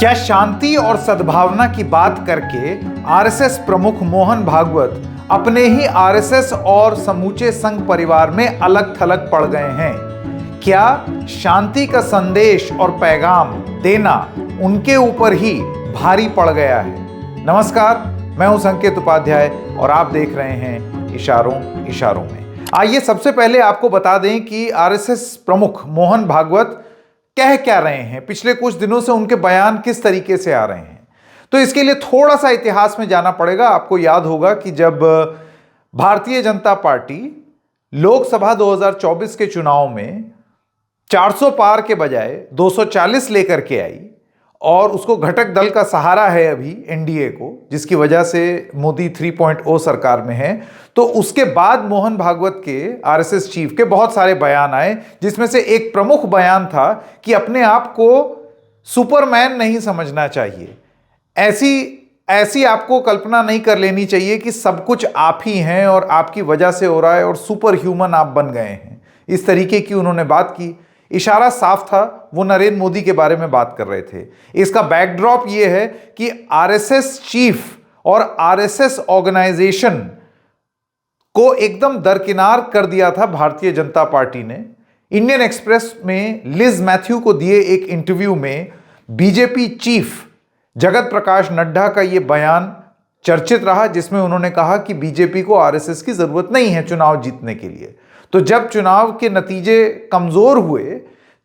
क्या शांति और सद्भावना की बात करके आरएसएस प्रमुख मोहन भागवत अपने ही आरएसएस और समूचे संघ परिवार में अलग थलग पड़ गए हैं? क्या शांति का संदेश और पैगाम देना उनके ऊपर ही भारी पड़ गया है? नमस्कार, मैं हूं संकेत उपाध्याय और आप देख रहे हैं इशारों इशारों में। आइए सबसे पहले आपको बता दें कि आरएसएस प्रमुख मोहन भागवत कह क्या रहे हैं, पिछले कुछ दिनों से उनके बयान किस तरीके से आ रहे हैं। तो इसके लिए थोड़ा सा इतिहास में जाना पड़ेगा। आपको याद होगा कि जब भारतीय जनता पार्टी लोकसभा 2024 के चुनाव में 400 पार के बजाय 240 लेकर के आई और उसको घटक दल का सहारा है अभी एनडीए को, जिसकी वजह से मोदी 3.0 सरकार में है, तो उसके बाद मोहन भागवत के आरएसएस चीफ के बहुत सारे बयान आए, जिसमें से एक प्रमुख बयान था कि अपने आप को सुपरमैन नहीं समझना चाहिए। ऐसी आपको कल्पना नहीं कर लेनी चाहिए कि सब कुछ आप ही हैं और आपकी वजह से हो रहा है और सुपर ह्यूमन आप बन गए हैं। इस तरीके की उन्होंने बात की। इशारा साफ था, वो नरेंद्र मोदी के बारे में बात कर रहे थे। इसका बैकड्रॉप ये है कि आरएसएस चीफ और आरएसएस ऑर्गेनाइजेशन को एकदम दरकिनार कर दिया था भारतीय जनता पार्टी ने। इंडियन एक्सप्रेस में लिज मैथ्यू को दिए एक इंटरव्यू में बीजेपी चीफ जगत प्रकाश नड्डा का यह बयान चर्चित रहा, जिसमें उन्होंने कहा कि बीजेपी को आरएसएस की जरूरत नहीं है चुनाव जीतने के लिए। तो जब चुनाव के नतीजे कमजोर हुए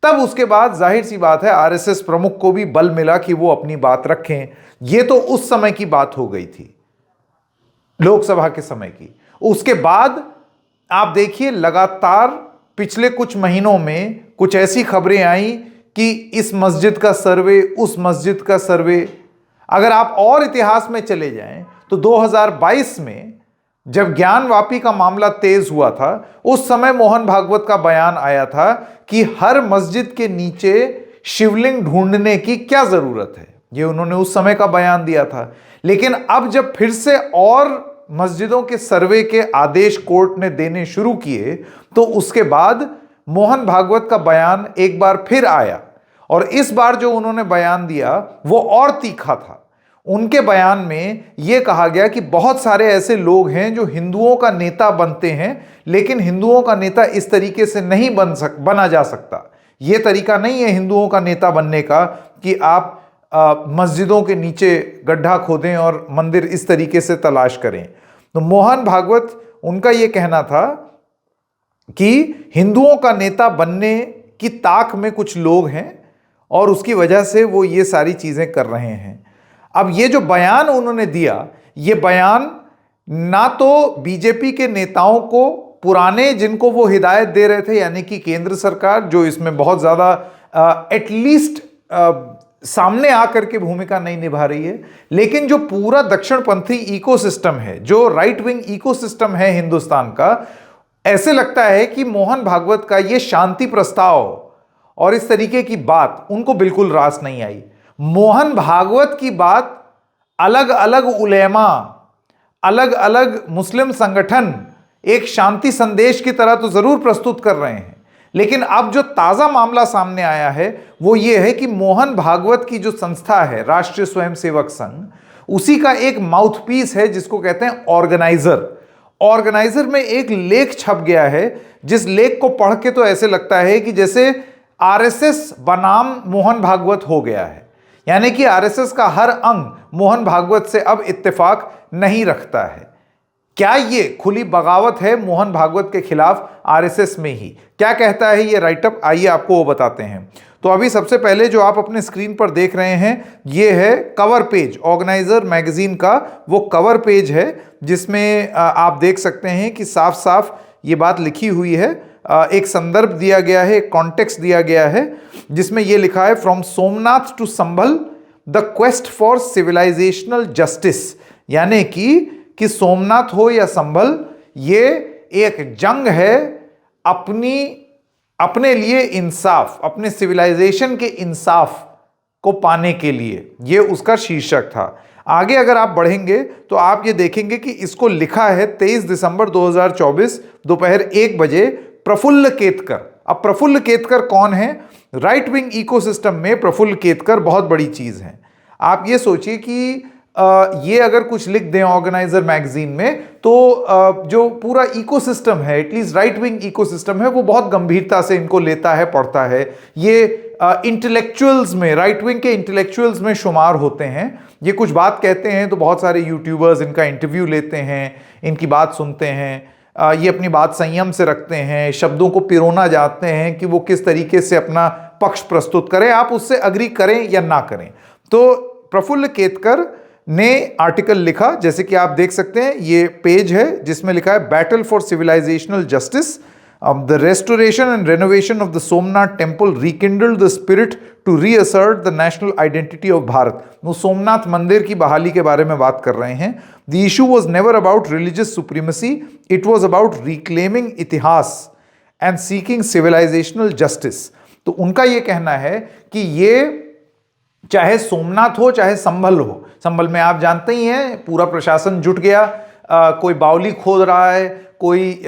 तब उसके बाद जाहिर सी बात है आरएसएस प्रमुख को भी बल मिला कि वो अपनी बात रखें। ये तो उस समय की बात हो गई थी, लोकसभा के समय की। उसके बाद आप देखिए लगातार पिछले कुछ महीनों में कुछ ऐसी खबरें आई कि इस मस्जिद का सर्वे, उस मस्जिद का सर्वे। अगर आप और इतिहास में चले जाएं तो 2022 में जब ज्ञानवापी का मामला तेज हुआ था, उस समय मोहन भागवत का बयान आया था कि हर मस्जिद के नीचे शिवलिंग ढूंढने की क्या जरूरत है। ये उन्होंने उस समय का बयान दिया था। लेकिन अब जब फिर से और मस्जिदों के सर्वे के आदेश कोर्ट ने देने शुरू किए तो उसके बाद मोहन भागवत का बयान एक बार फिर आया और इस बार जो उन्होंने बयान दिया वो और तीखा था। उनके बयान में यह कहा गया कि बहुत सारे ऐसे लोग हैं जो हिंदुओं का नेता बनते हैं, लेकिन हिंदुओं का नेता इस तरीके से नहीं बना जा सकता। यह तरीका नहीं है हिंदुओं का नेता बनने का कि आप मस्जिदों के नीचे गड्ढा खोदें और मंदिर इस तरीके से तलाश करें। तो मोहन भागवत उनका यह कहना था कि हिंदुओं का नेता बनने की ताक में कुछ लोग हैं और उसकी वजह से वो ये सारी चीजें कर रहे हैं। अब ये जो बयान उन्होंने दिया, ये बयान ना तो बीजेपी के नेताओं को, पुराने जिनको वो हिदायत दे रहे थे यानी कि केंद्र सरकार, जो इसमें बहुत ज्यादा एटलीस्ट सामने आकर के भूमिका नहीं निभा रही है, लेकिन जो पूरा दक्षिणपंथी इकोसिस्टम है, जो राइट विंग इकोसिस्टम है हिंदुस्तान का, ऐसे लगता है कि मोहन भागवत का ये शांति प्रस्ताव और इस तरीके की बात उनको बिल्कुल रास नहीं आई। मोहन भागवत की बात अलग अलग उलेमा, अलग अलग मुस्लिम संगठन एक शांति संदेश की तरह तो जरूर प्रस्तुत कर रहे हैं, लेकिन अब जो ताजा मामला सामने आया है वो ये है कि मोहन भागवत की जो संस्था है राष्ट्रीय स्वयंसेवक संघ, उसी का एक माउथपीस है जिसको कहते हैं ऑर्गेनाइजर। ऑर्गेनाइजर में एक लेख छप गया है, जिस लेख को पढ़ के तो ऐसे लगता है कि जैसे आरएसएस बनाम मोहन भागवत हो गया है, यानी कि आरएसएस का हर अंग मोहन भागवत से अब इत्तेफाक नहीं रखता है। क्या ये खुली बगावत है मोहन भागवत के खिलाफ आरएसएस में ही? क्या कहता है ये राइटअप, आइए आपको वो बताते हैं। तो अभी सबसे पहले जो आप अपने स्क्रीन पर देख रहे हैं ये है कवर पेज, ऑर्गेनाइजर मैगजीन का वो कवर पेज है, जिसमें आप देख सकते हैं कि साफ साफ ये बात लिखी हुई है। एक संदर्भ दिया गया है, एक कॉन्टेक्स्ट दिया गया है, जिसमें यह लिखा है from Somnath to Sambhal the quest for civilisational justice. यानी कि सोमनाथ हो या संभल, ये एक जंग है अपने लिए इंसाफ, अपने सिविलाइजेशन के इंसाफ को पाने के लिए, ये उसका शीर्षक था। आगे अगर आप बढ़ेंगे तो आप ये देखेंगे कि इसको लिखा है 23 दिसंबर 2024 दोपहर 1 बजे प्रफुल्ल केतकर। अब प्रफुल्ल केतकर कौन है? राइट विंग इकोसिस्टम में प्रफुल्ल केतकर बहुत बड़ी चीज है। आप ये सोचिए कि ये अगर कुछ लिख दें ऑर्गेनाइजर मैगजीन में तो जो पूरा इकोसिस्टम है, एटलीस्ट राइट विंग इकोसिस्टम है, वो बहुत गंभीरता से इनको लेता है, पढ़ता है। ये इंटेलेक्चुअल्स में, राइट विंग के इंटेलेक्चुअल्स में शुमार होते हैं। ये कुछ बात कहते हैं तो बहुत सारे यूट्यूबर्स इनका इंटरव्यू लेते हैं, इनकी बात सुनते हैं। ये अपनी बात संयम से रखते हैं, शब्दों को पिरोना जानते हैं कि वो किस तरीके से अपना पक्ष प्रस्तुत करें, आप उससे अग्री करें या ना करें। तो प्रफुल्ल केतकर ने आर्टिकल लिखा, जैसे कि आप देख सकते हैं, ये पेज है जिसमें लिखा है battle for civilisational justice, the restoration and renovation of the Somnath temple rekindled the spirit to reassert the national identity of Bharat. वो सोमनाथ मंदिर की बहाली के बारे में बात कर रहे हैं। The issue was never about religious supremacy, it was about reclaiming इतिहास एंड सीकिंग सिविलाइजेशनल जस्टिस। तो उनका ये कहना है कि ये चाहे सोमनाथ हो चाहे संभल हो, संभल में आप जानते ही हैं पूरा प्रशासन जुट गया, कोई बावली खोद रहा है, कोई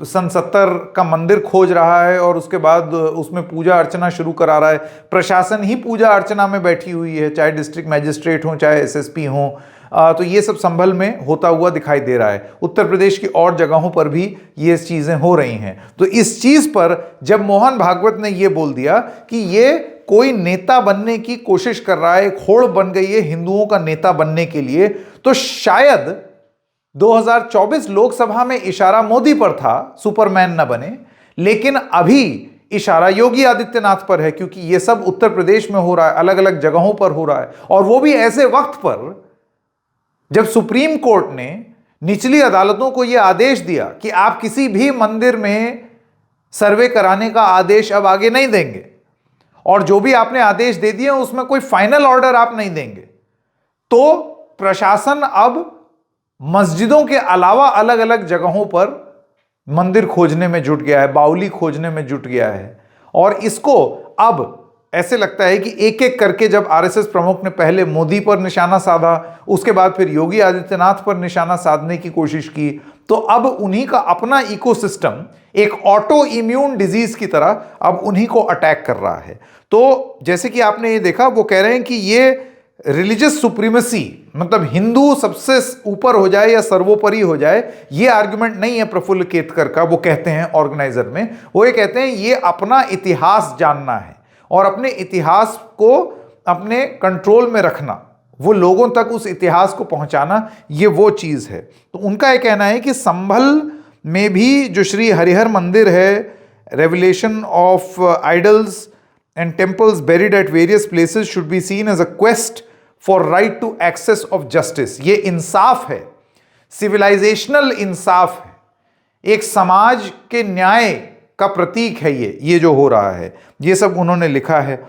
सन 70 का मंदिर खोज रहा है और उसके बाद उसमें पूजा अर्चना शुरू करा रहा है। प्रशासन ही पूजा अर्चना में बैठी हुई है, चाहे डिस्ट्रिक्ट मैजिस्ट्रेट हो चाहे एसएसपी हो। तो ये सब संभल में होता हुआ दिखाई दे रहा है। उत्तर प्रदेश की और जगहों पर भी ये चीजें हो रही हैं। तो इस चीज पर जब मोहन भागवत ने ये बोल दिया कि ये कोई नेता बनने की कोशिश कर रहा है, एक होड़ बन गई है हिंदुओं का नेता बनने के लिए, तो शायद 2024 लोकसभा में इशारा मोदी पर था, सुपरमैन न बने, लेकिन अभी इशारा योगी आदित्यनाथ पर है, क्योंकि ये सब उत्तर प्रदेश में हो रहा है, अलग अलग जगहों पर हो रहा है, और वो भी ऐसे वक्त पर जब सुप्रीम कोर्ट ने निचली अदालतों को यह आदेश दिया कि आप किसी भी मंदिर में सर्वे कराने का आदेश अब आगे नहीं देंगे, और जो भी आपने आदेश दे दिए उसमें कोई फाइनल ऑर्डर आप नहीं देंगे। तो प्रशासन अब मस्जिदों के अलावा अलग अलग जगहों पर मंदिर खोजने में जुट गया है, बावली खोजने में जुट गया है। और इसको अब ऐसे लगता है कि एक एक करके, जब आरएसएस प्रमुख ने पहले मोदी पर निशाना साधा, उसके बाद फिर योगी आदित्यनाथ पर निशाना साधने की कोशिश की, तो अब उन्हीं का अपना इकोसिस्टम एक ऑटो इम्यून डिजीज की तरह अब उन्हीं को अटैक कर रहा है। तो जैसे कि आपने ये देखा, वो कह रहे हैं कि ये रिलीजियस सुप्रीमेसी, मतलब हिंदू सबसे ऊपर हो जाए या सर्वोपरि हो जाए, ये आर्गुमेंट नहीं है प्रफुल्ल केतकर का। वो कहते हैं ऑर्गेनाइजर में, वो ये कहते हैं ये अपना इतिहास जानना है और अपने इतिहास को अपने कंट्रोल में रखना, वो लोगों तक उस इतिहास को पहुंचाना, ये वो चीज है। तो उनका यह कहना है कि संभल में भी जो श्री हरिहर मंदिर है, revelation of idols and temples buried at various places should be seen as a quest for right to access of justice. ये इंसाफ है, सिविलाइजेशनल इंसाफ है, एक समाज के न्याय का प्रतीक है ये जो हो रहा है, ये सब उन्होंने लिखा है।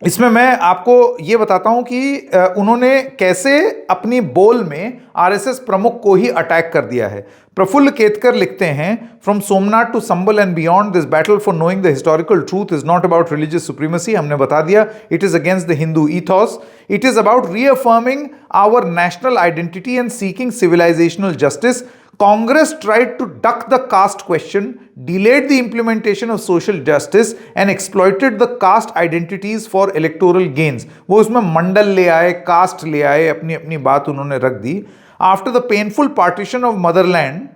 इसमें मैं आपको ये बताता हूं कि उन्होंने कैसे अपनी बोल में आरएसएस प्रमुख को ही अटैक कर दिया है। प्रफुल्ल केतकर लिखते हैं, from Somnath to Sambhal and beyond, this battle for knowing the historical truth is not about religious supremacy, हमने बता दिया, it is against the Hindu ethos, it is about reaffirming our national identity and seeking civilisational justice. Congress tried to duck the caste question, delayed the implementation of social justice and exploited the caste identities for electoral gains. वो उसमें मंडल ले आए, cast ले आए, अपनी अपनी बात उन्होंने रख दी। After the painful partition of motherland,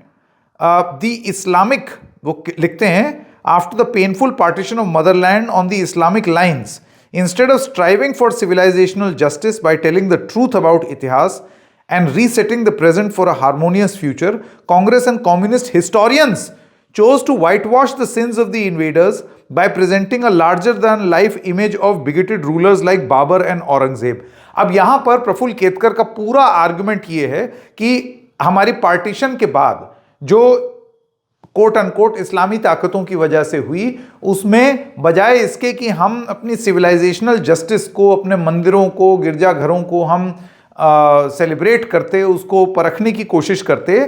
the Islamic, वो लिखते हैं, after the painful partition of motherland on the Islamic lines, instead of striving for civilizational justice by telling the truth about itihas and resetting the present for a harmonious future, Congress and communist historians chose to whitewash the sins of the invaders by presenting a larger than life image of bigoted rulers like Babur and Aurangzeb. अब यहां पर प्रफुल्ल केतकर का पूरा argument ये है कि हमारी partition के बाद जो कोट अनकोट इस्लामी ताकतों की वजह से हुई, उसमें बजाय इसके कि हम अपनी सिविलाइजेशनल जस्टिस को, अपने मंदिरों को, गिरजाघरों को हम सेलिब्रेट करते, उसको परखने की कोशिश करते,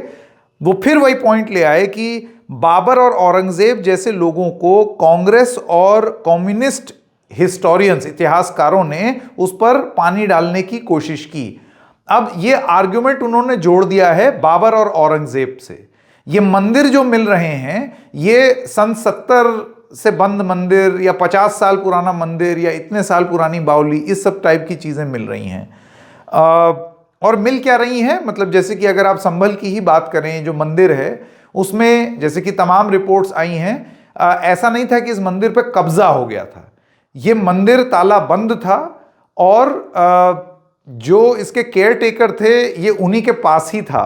वो फिर वही पॉइंट ले आए कि बाबर और औरंगजेब जैसे लोगों को कांग्रेस और कम्युनिस्ट हिस्टोरियंस, इतिहासकारों ने उस पर पानी डालने की कोशिश की। अब ये आर्गुमेंट उन्होंने जोड़ दिया है बाबर और औरंगजेब से। ये मंदिर जो मिल रहे हैं, ये सन 70 से बंद मंदिर या 50 साल पुराना मंदिर या इतने साल पुरानी बावली, इस सब टाइप की चीज़ें मिल रही हैं। और मिल क्या रही हैं, मतलब जैसे कि अगर आप संभल की ही बात करें, जो मंदिर है उसमें जैसे कि तमाम रिपोर्ट्स आई हैं, ऐसा नहीं था कि इस मंदिर पे कब्जा हो गया था। ये मंदिर ताला बंद था और जो इसके केयर टेकर थे ये उन्हीं के पास ही था।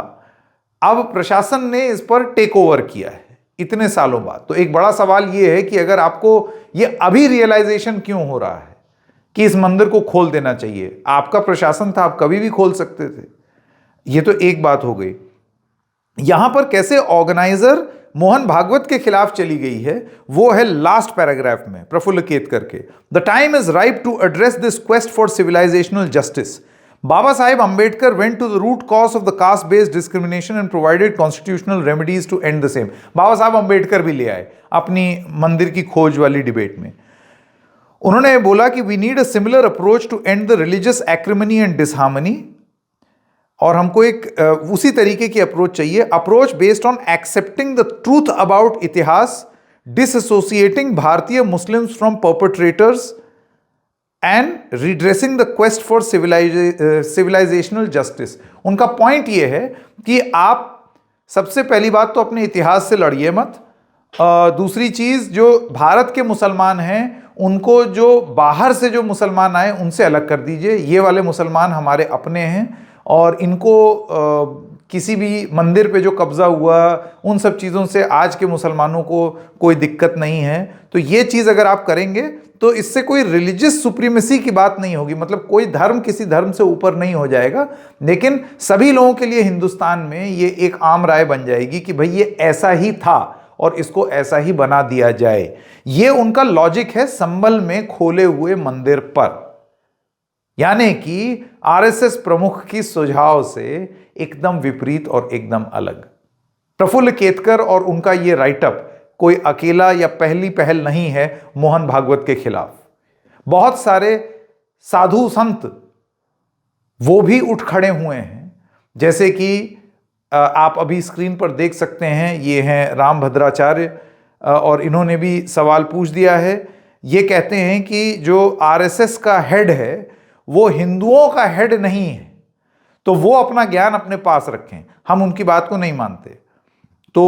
अब प्रशासन ने इस पर टेक ओवर किया है इतने सालों बाद। तो एक बड़ा सवाल ये है कि अगर आपको ये अभी रियलाइजेशन क्यों हो रहा है कि इस मंदिर को खोल देना चाहिए, आपका प्रशासन था, आप कभी भी खोल सकते थे। ये तो एक बात हो गई। यहां पर कैसे ऑर्गेनाइजर मोहन भागवत के खिलाफ चली गई है वो है लास्ट पैराग्राफ में प्रफुल्ल केतकर के। The time is ripe to address this quest for civilisational justice. Baba Saheb Ambedkar went to the root cause of the caste-based discrimination and provided constitutional remedies to end the same. बाबा साहब अम्बेडकर भी ले आए अपनी मंदिर की खोज वाली debate में। उन्होंने बोला कि we need a similar approach to end the religious acrimony and disharmony, और हमको एक उसी तरीके की अप्रोच चाहिए, approach based on accepting the truth about इतिहास, डिसएसोसिएटिंग भारतीय Muslims from perpetrators and redressing the quest for civilisational justice. उनका पॉइंट यह है कि आप सबसे पहली बात तो अपने इतिहास से लड़िए मत। दूसरी चीज, जो भारत के मुसलमान हैं उनको जो बाहर से जो मुसलमान आए उनसे अलग कर दीजिए। ये वाले मुसलमान हमारे अपने हैं और इनको किसी भी मंदिर पे जो कब्जा हुआ उन सब चीज़ों से आज के मुसलमानों को कोई दिक्कत नहीं है। तो ये चीज़ अगर आप करेंगे तो इससे कोई रिलीजियस सुप्रीमेसी की बात नहीं होगी, मतलब कोई धर्म किसी धर्म से ऊपर नहीं हो जाएगा, लेकिन सभी लोगों के लिए हिंदुस्तान में ये एक आम राय बन जाएगी कि भाई ये ऐसा ही था और इसको ऐसा ही बना दिया जाए। ये उनका लॉजिक है संभल में खोले हुए मंदिर पर, यानी कि आरएसएस प्रमुख की सुझाव से एकदम विपरीत और एकदम अलग। प्रफुल्ल केतकर और उनका ये राइटअप कोई अकेला या पहली पहल नहीं है मोहन भागवत के खिलाफ। बहुत सारे साधु संत वो भी उठ खड़े हुए हैं, जैसे कि आप अभी स्क्रीन पर देख सकते हैं, ये हैं राम भद्राचार्य, और इन्होंने भी सवाल पूछ दिया है। ये कहते हैं कि जो आरएसएस का हेड है वो हिंदुओं का हेड नहीं है, तो वो अपना ज्ञान अपने पास रखें, हम उनकी बात को नहीं मानते। तो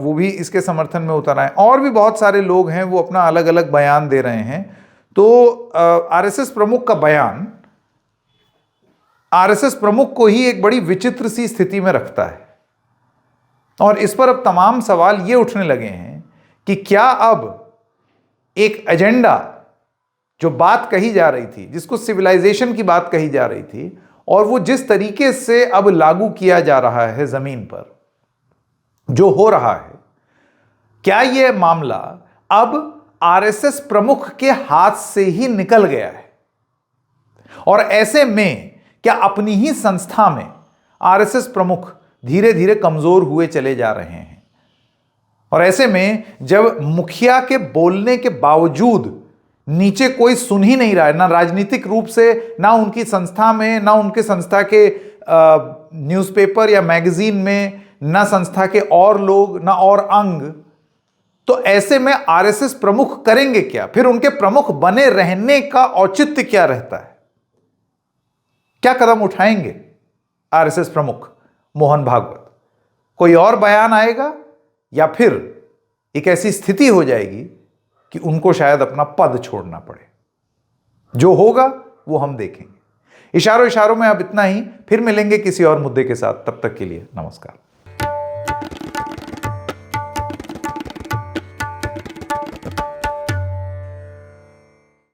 वो भी इसके समर्थन में उतर आए। और भी बहुत सारे लोग हैं वो अपना अलग अलग बयान दे रहे हैं। तो आरएसएस प्रमुख का बयान आरएसएस प्रमुख को ही एक बड़ी विचित्र सी स्थिति में रखता है, और इस पर अब तमाम सवाल ये उठने लगे हैं कि क्या अब एक एजेंडा जो बात कही जा रही थी, जिसको सिविलाइजेशन की बात कही जा रही थी, और वो जिस तरीके से अब लागू किया जा रहा है जमीन पर, जो हो रहा है, क्या यह मामला अब आरएसएस प्रमुख के हाथ से ही निकल गया है? और ऐसे में क्या अपनी ही संस्था में आरएसएस प्रमुख धीरे धीरे कमजोर हुए चले जा रहे हैं? और ऐसे में जब मुखिया के बोलने के बावजूद नीचे कोई सुन ही नहीं रहा है, ना राजनीतिक रूप से, ना उनकी संस्था में, ना उनके संस्था के न्यूज़पेपर या मैगजीन में, ना संस्था के और लोग, ना और अंग, तो ऐसे में आरएसएस प्रमुख करेंगे क्या? फिर उनके प्रमुख बने रहने का औचित्य क्या रहता है? क्या कदम उठाएंगे आरएसएस प्रमुख मोहन भागवत? कोई और बयान आएगा या फिर एक ऐसी स्थिति हो जाएगी कि उनको शायद अपना पद छोड़ना पड़े? जो होगा वो हम देखेंगे। इशारों इशारों में अब इतना ही, फिर मिलेंगे किसी और मुद्दे के साथ। तब तक के लिए नमस्कार।